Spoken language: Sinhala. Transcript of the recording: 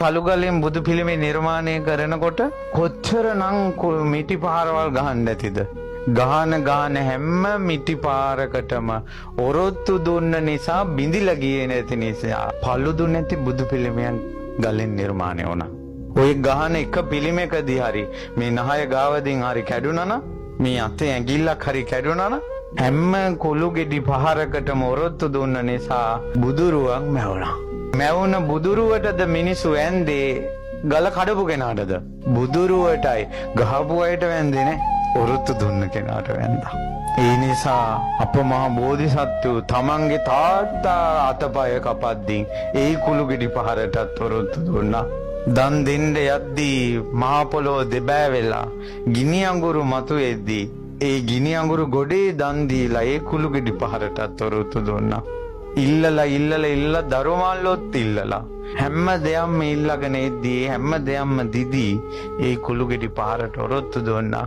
පළුගලින් බුදු පිළිමේ නිර්මාණය කරනකොට කොච්චරනම් මිටි පාරවල් ගහන්න ඇතිද? ගාන හැම මිටි පාරකටම ඔරොත්තු දුන්න නිසා බිඳිලා ගියේ නැති නිසා පළුදු නැති බුදු පිළිමයන් ගලෙන් නිර්මාණය වුණා. ඔය ගහන එක පිළිමයකදී හරි මේ නහය ගාවදින් හරි කැඩුනා නම් මේ අතේ ඇඟිල්ලක් හරි කැඩුනා නම් හැම කොළු ගෙඩි පහරකටම ඔරොත්තු දුන්න නිසා බුදුරුවක් මැවුණා. මැවුන බුදුරුවටද මිනිස්සු වැන්දේ ගල කඩපු කෙනාටද? බුදුරුවටයි. ගහපු අයට වැන්දේ නේ. ඔරොත්තු දුන්න කෙනාට වැන්දා. ඒ නිසා අප මහ බෝධිසත්වෝ තමන්ගේ තාත්තා අතපය කපද්දී ඒ කුළු ගෙඩි පහරටත් ඔරොත්තු දුන්නා. දන් දෙන්න යද්දී මහ පොළොව දෙබෑ වෙලා ගිනි අඟුරු මතුවේද්දී ඒ ගිනි අඟුරු ගොඩේ දන් දීලා ඒ කුළු ගෙඩි පහරටත් ඔරොත්තු දුන්නා. ඉල්ලලා දරුමාල්ලොත් ඉල්ලලා හැම දෙයක්ම ඉල්ලගෙන එද්දී හැම දෙයක්ම දිදී ඒ කුළු ගෙඩි පහරට ඔරොත්තු දුන්නා.